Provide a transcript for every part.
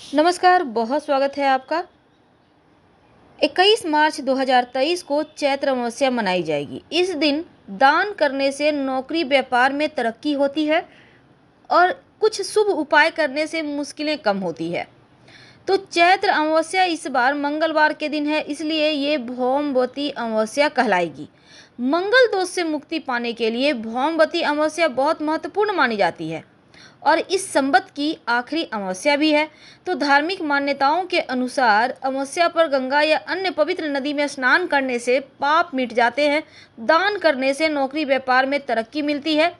नमस्कार, बहुत स्वागत है आपका। 21 मार्च 2023 को चैत्र अमावस्या मनाई जाएगी। इस दिन दान करने से नौकरी व्यापार में तरक्की होती है और कुछ शुभ उपाय करने से मुश्किलें कम होती है। तो चैत्र अमावस्या इस बार मंगलवार के दिन है, इसलिए ये भौमवती अमावस्या कहलाएगी। मंगल दोष से मुक्ति पाने के लिए भौमवती अमावस्या बहुत महत्वपूर्ण मानी जाती है और इस संवत की आखिरी अमावस्या भी है। तो धार्मिक मान्यताओं के अनुसार अमावस्या पर गंगा या अन्य पवित्र नदी में स्नान करने से पाप मिट जाते हैं। दान करने से नौकरी व्यापार में तरक्की मिलती है।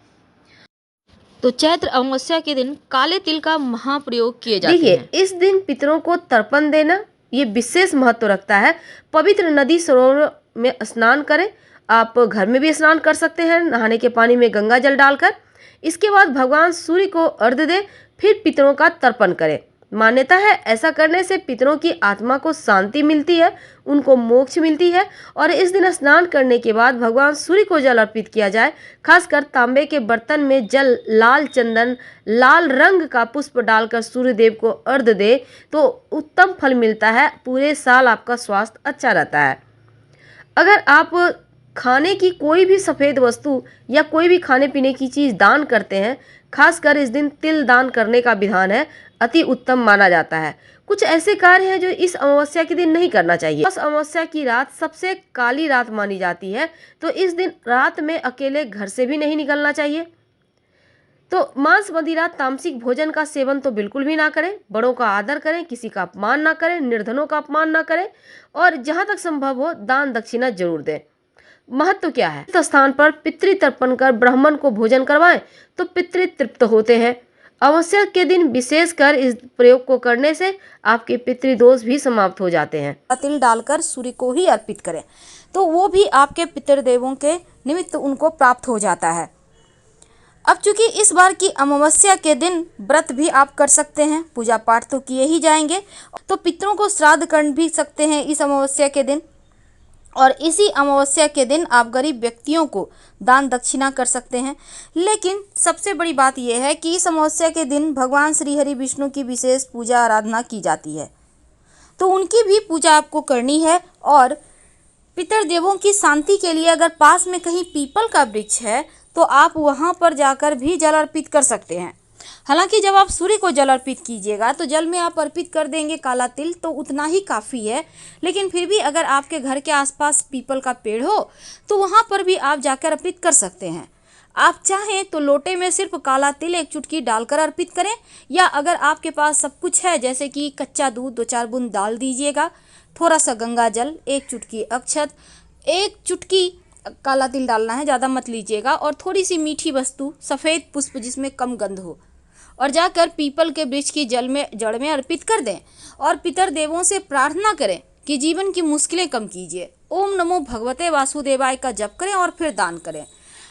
तो चैत्र अमावस्या के दिन काले तिल का महाप्रयोग किए जाते हैं। देखिए, इस दिन पितरों को तर्पण देना ये विशेष महत्व रखता है। पवित्र नदी सरोवर में स्नान करें। आप घर में भी स्नान कर सकते हैं नहाने के पानी में गंगा जल डालकर। इसके बाद भगवान सूर्य को अर्घ्य दें, फिर पितरों का तर्पण करें। मान्यता है ऐसा करने से पितरों की आत्मा को शांति मिलती है, उनको मोक्ष मिलती है। और इस दिन स्नान करने के बाद भगवान सूर्य को जल अर्पित किया जाए। खासकर तांबे के बर्तन में जल, लाल चंदन, लाल रंग का पुष्प डालकर सूर्य देव को अर्घ्य दे तो उत्तम फल मिलता है। पूरे साल आपका स्वास्थ्य अच्छा रहता है। अगर आप खाने की कोई भी सफ़ेद वस्तु या कोई भी खाने पीने की चीज़ दान करते हैं, खासकर इस दिन तिल दान करने का विधान है, अति उत्तम माना जाता है। कुछ ऐसे कार्य हैं जो इस अमावस्या के दिन नहीं करना चाहिए। इस अमावस्या की रात सबसे काली रात मानी जाती है, तो इस दिन रात में अकेले घर से भी नहीं निकलना चाहिए। तो मांस, मदिरा, तामसिक भोजन का सेवन तो बिल्कुल भी ना करें। बड़ों का आदर करें, किसी का अपमान ना करें, निर्धनों का अपमान ना करें और जहाँ तक संभव हो दान दक्षिणा जरूर दें। महत्व क्या है? इस स्थान पर पितृ तर्पण कर ब्राह्मण को भोजन करवाएं तो पितृ तृप्त होते हैं। अमावस्या के दिन विशेषकर इस प्रयोग को करने से आपके पितृदोष भी समाप्त हो जाते हैं। तिल डालकर सूर्य को ही अर्पित करें तो वो भी आपके पितृदेवों के निमित्त उनको प्राप्त हो जाता है। अब चूंकि इस बार की अमावस्या के दिन व्रत भी आप कर सकते हैं, पूजा पाठ तो किए ही जाएंगे, तो पितरों को श्राद्ध कर भी सकते हैं इस अमावस्या के दिन। और इसी अमावस्या के दिन आप गरीब व्यक्तियों को दान दक्षिणा कर सकते हैं। लेकिन सबसे बड़ी बात यह है कि इस अमावस्या के दिन भगवान श्री हरि विष्णु की विशेष पूजा आराधना की जाती है, तो उनकी भी पूजा आपको करनी है। और पितृदेवों की शांति के लिए अगर पास में कहीं पीपल का वृक्ष है तो आप वहां पर जाकर भी जल अर्पित कर सकते हैं। हालांकि जब आप सूर्य को जल अर्पित कीजिएगा तो जल में आप अर्पित कर देंगे काला तिल, तो उतना ही काफ़ी है। लेकिन फिर भी अगर आपके घर के आसपास पीपल का पेड़ हो तो वहाँ पर भी आप जाकर अर्पित कर सकते हैं। आप चाहें तो लोटे में सिर्फ काला तिल एक चुटकी डालकर अर्पित करें, या अगर आपके पास सब कुछ है जैसे कि कच्चा दूध 2-4 बूंद डाल दीजिएगा, थोड़ा सा गंगा जल, 1 चुटकी अक्षत, 1 चुटकी काला तिल डालना है, ज़्यादा मत लीजिएगा, और थोड़ी सी मीठी वस्तु, सफ़ेद पुष्प जिसमें कम गंध हो, और जाकर पीपल के वृक्ष की जड़ में अर्पित कर दें। और पितर देवों से प्रार्थना करें कि जीवन की मुश्किलें कम कीजिए। ओम नमो भगवते वासुदेवाय का जप करें और फिर दान करें।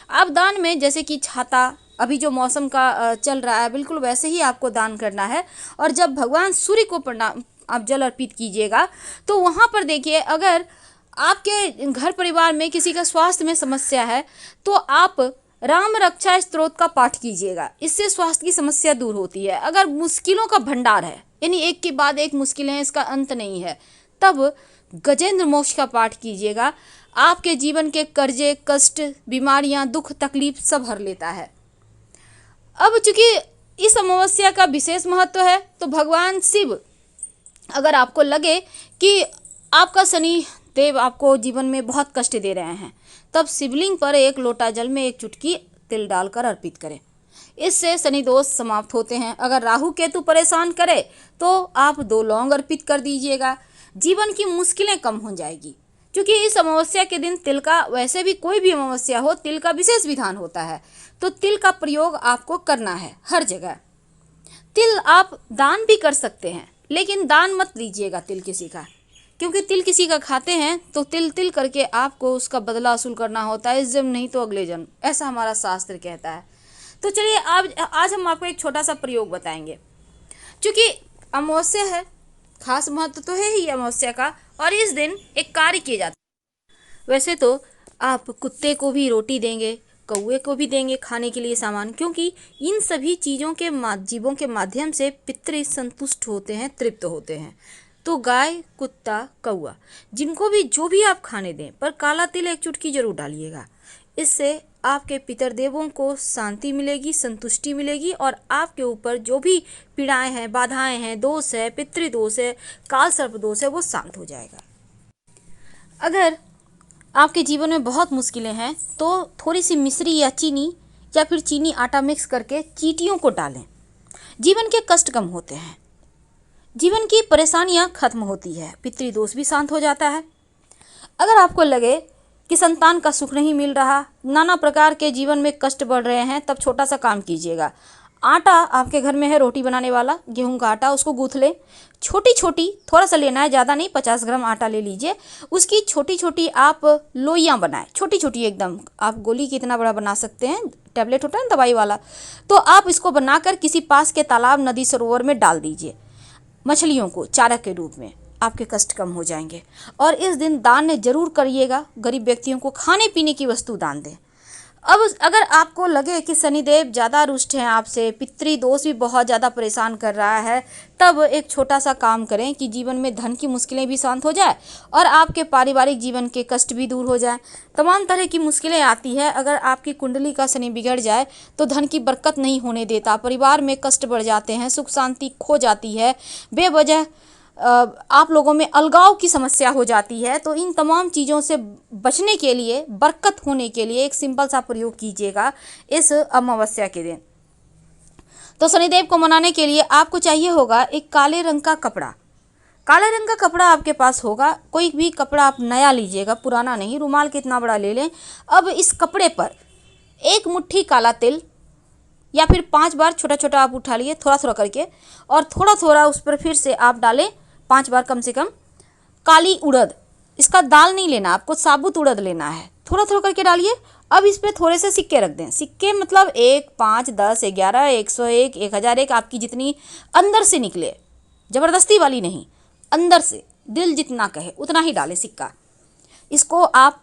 आप दान में जैसे कि छाता, अभी जो मौसम का चल रहा है, बिल्कुल वैसे ही आपको दान करना है। और जब भगवान सूर्य को प्रणाम आप जल अर्पित कीजिएगा तो वहाँ पर देखिए, अगर आपके घर परिवार में किसी का स्वास्थ्य में समस्या है तो आप राम रक्षा स्तोत्र का पाठ कीजिएगा, इससे स्वास्थ्य की समस्या दूर होती है। अगर मुश्किलों का भंडार है, यानी एक के बाद एक मुश्किलें हैं, इसका अंत नहीं है, तब गजेंद्र मोक्ष का पाठ कीजिएगा। आपके जीवन के कर्जे, कष्ट, बीमारियां, दुख, तकलीफ सब हर लेता है। अब चूंकि इस अमावस्या का विशेष महत्व है तो भगवान शिव, अगर आपको लगे कि आपका शनि देव आपको जीवन में बहुत कष्ट दे रहे हैं, तब शिवलिंग पर 1 लोटा जल में 1 चुटकी तिल डालकर अर्पित करें। इससे शनि दोष समाप्त होते हैं। अगर राहु केतु परेशान करे तो आप 2 लौंग अर्पित कर दीजिएगा, जीवन की मुश्किलें कम हो जाएगी। क्योंकि इस अमावस्या के दिन तिल का, वैसे भी कोई भी अमावस्या हो, तिल का विशेष विधान होता है, तो तिल का प्रयोग आपको करना है हर जगह। तिल आप दान भी कर सकते हैं, लेकिन दान मत लीजिएगा तिल किसी का, क्योंकि तिल किसी का खाते हैं तो तिल तिल करके आपको उसका बदला वसूल करना होता है, इस जन्म नहीं तो अगले जन्म, ऐसा हमारा शास्त्र कहता है। तो चलिए आज हम आपको एक छोटा सा प्रयोग बताएंगे। क्योंकि अमावस्या है, खास महत्व तो है ही अमावस्या का, और इस दिन एक कार्य किया जाता है। वैसे तो आप कुत्ते को भी रोटी देंगे, कौवे को भी देंगे खाने के लिए सामान, क्योंकि इन सभी चीज़ों के जीवों के माध्यम से पितृ संतुष्ट होते हैं, तृप्त होते हैं। तो गाय, कुत्ता, कौवा, जिनको भी जो भी आप खाने दें, पर काला तिल एक चुटकी जरूर डालिएगा। इससे आपके पितरदेवों को शांति मिलेगी, संतुष्टि मिलेगी, और आपके ऊपर जो भी पीड़ाएं हैं, बाधाएं हैं, दोष है, पितृदोष है, काल सर्प दोष है, वो शांत हो जाएगा। अगर आपके जीवन में बहुत मुश्किलें हैं तो थोड़ी सी मिश्री या चीनी या फिर चीनी आटा मिक्स करके चींटियों को डालें। जीवन के कष्ट कम होते हैं, जीवन की परेशानियां खत्म होती है, पितृदोष भी शांत हो जाता है। अगर आपको लगे कि संतान का सुख नहीं मिल रहा, नाना प्रकार के जीवन में कष्ट बढ़ रहे हैं, तब छोटा सा काम कीजिएगा। आटा आपके घर में है रोटी बनाने वाला, गेहूं का आटा, उसको गूँथ लें। छोटी छोटी, थोड़ा सा लेना है, ज़्यादा नहीं, 50 ग्राम आटा ले लीजिए। उसकी छोटी छोटी आप लोइयाँ बनाएं, छोटी छोटी एकदम। आप गोली कितना बड़ा बना सकते हैं, टैबलेट होता है ना दवाई वाला, तो आप इसको बनाकर किसी पास के तालाब, नदी, सरोवर में डाल दीजिए मछलियों को चारा के रूप में। आपके कष्ट कम हो जाएंगे। और इस दिन दान जरूर करिएगा, गरीब व्यक्तियों को खाने पीने की वस्तु दान दें। अब अगर आपको लगे कि शनिदेव ज़्यादा रुष्ट हैं आपसे, पितृदोष भी बहुत ज़्यादा परेशान कर रहा है, तब एक छोटा सा काम करें कि जीवन में धन की मुश्किलें भी शांत हो जाए और आपके पारिवारिक जीवन के कष्ट भी दूर हो जाए। तमाम तरह की मुश्किलें आती है, अगर आपकी कुंडली का शनि बिगड़ जाए तो धन की बरकत नहीं होने देता, परिवार में कष्ट बढ़ जाते हैं, सुख शांति खो जाती है, बेवजह आप लोगों में अलगाव की समस्या हो जाती है। तो इन तमाम चीज़ों से बचने के लिए, बरकत होने के लिए एक सिंपल सा प्रयोग कीजिएगा इस अमावस्या के दिन। तो शनिदेव को मनाने के लिए आपको चाहिए होगा एक काले रंग का कपड़ा। काले रंग का कपड़ा आपके पास होगा, कोई भी कपड़ा आप नया लीजिएगा, पुराना नहीं। रुमाल कितना बड़ा ले लें। अब इस कपड़े पर एक मुट्ठी काला तिल या फिर 5 बार छोटा छोटा आप उठा लिए, थोड़ा थोड़ा करके, और थोड़ा थोड़ा उस पर फिर से आप डालें 5 बार कम से कम काली उड़द। इसका दाल नहीं लेना, आपको साबुत उड़द लेना है। थोड़ा थोड़ा करके डालिए। अब इस पे थोड़े से सिक्के रख दें। सिक्के मतलब 1, 5, 10, 11, 101, 1001, आपकी जितनी अंदर से निकले, ज़बरदस्ती वाली नहीं, अंदर से दिल जितना कहे उतना ही डालें सिक्का। इसको आप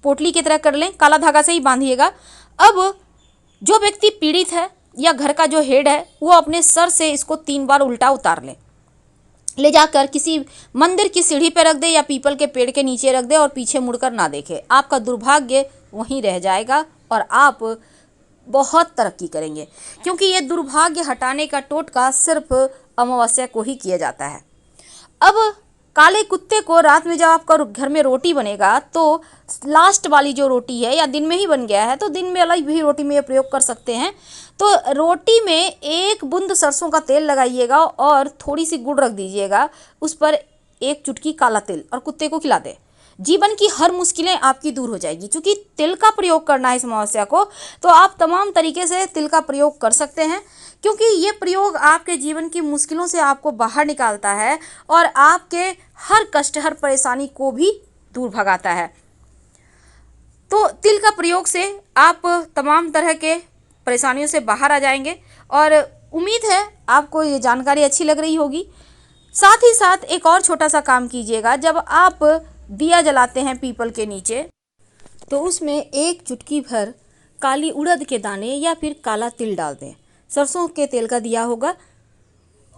पोटली की तरह कर लें, काला धागा से ही बांधिएगा। अब जो व्यक्ति पीड़ित है या घर का जो हेड है, वो अपने सर से इसको 3 बार उल्टा उतार ले जाकर किसी मंदिर की सीढ़ी पर रख दे या पीपल के पेड़ के नीचे रख दे और पीछे मुड़कर ना देखे। आपका दुर्भाग्य वहीं रह जाएगा और आप बहुत तरक्की करेंगे, क्योंकि ये दुर्भाग्य हटाने का टोटका सिर्फ अमावस्या को ही किया जाता है। अब काले कुत्ते को रात में जब आपका घर में रोटी बनेगा, तो लास्ट वाली जो रोटी है, या दिन में ही बन गया है तो दिन में अलग भी रोटी में ये प्रयोग कर सकते हैं। तो रोटी में 1 बूंद सरसों का तेल लगाइएगा और थोड़ी सी गुड़ रख दीजिएगा, उस पर 1 चुटकी काला तिल, और कुत्ते को खिला दे। जीवन की हर मुश्किलें आपकी दूर हो जाएगी। क्योंकि तिल का प्रयोग करना है इस अमावस्या को, तो आप तमाम तरीके से तिल का प्रयोग कर सकते हैं, क्योंकि ये प्रयोग आपके जीवन की मुश्किलों से आपको बाहर निकालता है और आपके हर कष्ट, हर परेशानी को भी दूर भगाता है। तो तिल का प्रयोग से आप तमाम तरह के परेशानियों से बाहर आ जाएंगे, और उम्मीद है आपको ये जानकारी अच्छी लग रही होगी। साथ ही साथ एक और छोटा सा काम कीजिएगा, जब आप दिया जलाते हैं पीपल के नीचे, तो उसमें 1 चुटकी भर काली उड़द के दाने या फिर काला तिल डाल दें। सरसों के तेल का दिया होगा,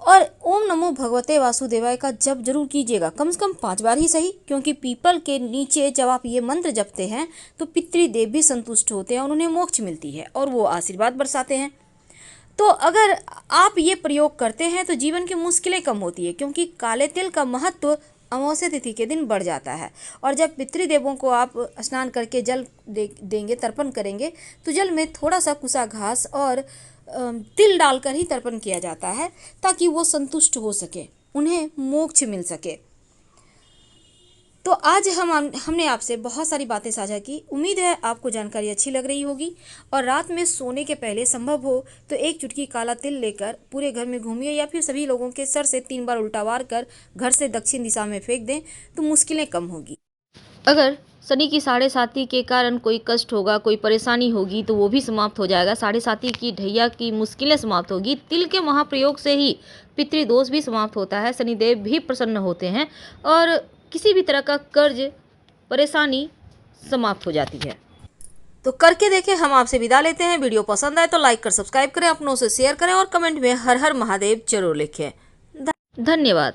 और ओम नमो भगवते वासुदेवाय का जप जरूर कीजिएगा, कम से कम 5 बार ही सही, क्योंकि पीपल के नीचे जब आप ये मंत्र जपते हैं तो पितृदेव भी संतुष्ट होते हैं और उन्हें मोक्ष मिलती है और वो आशीर्वाद बरसाते हैं। तो अगर आप ये प्रयोग करते हैं तो जीवन की मुश्किलें कम होती है, क्योंकि काले तिल का महत्व अमावस्या तिथि के दिन बढ़ जाता है। और जब पितृदेवों को आप स्नान करके जल देंगे, तर्पण करेंगे, तो जल में थोड़ा सा कुसा घास और तिल डालकर ही तर्पण किया जाता है, ताकि वो संतुष्ट हो सके, उन्हें मोक्ष मिल सके। तो आज हमने आपसे बहुत सारी बातें साझा की। उम्मीद है आपको जानकारी अच्छी लग रही होगी। और रात में सोने के पहले संभव हो तो 1 चुटकी काला तिल लेकर पूरे घर में घूमिए, या फिर सभी लोगों के सर से 3 बार उल्टा वार कर घर से दक्षिण दिशा में फेंक दें, तो मुश्किलें कम होगी। अगर शनि की 7.5 के कारण कोई कष्ट होगा, कोई परेशानी होगी, तो वो भी समाप्त हो जाएगा। 7.5 की ढैया की मुश्किलें समाप्त होगी। तिल के महाप्रयोग से ही पितृदोष भी समाप्त होता है, शनिदेव भी प्रसन्न होते हैं और किसी भी तरह का कर्ज, परेशानी समाप्त हो जाती है। तो करके देखें। हम आपसे विदा लेते हैं। वीडियो पसंद आए तो लाइक कर सब्सक्राइब करें, अपनों से शेयर करें और कमेंट में हर हर महादेव जरूर लिखें। धन्यवाद।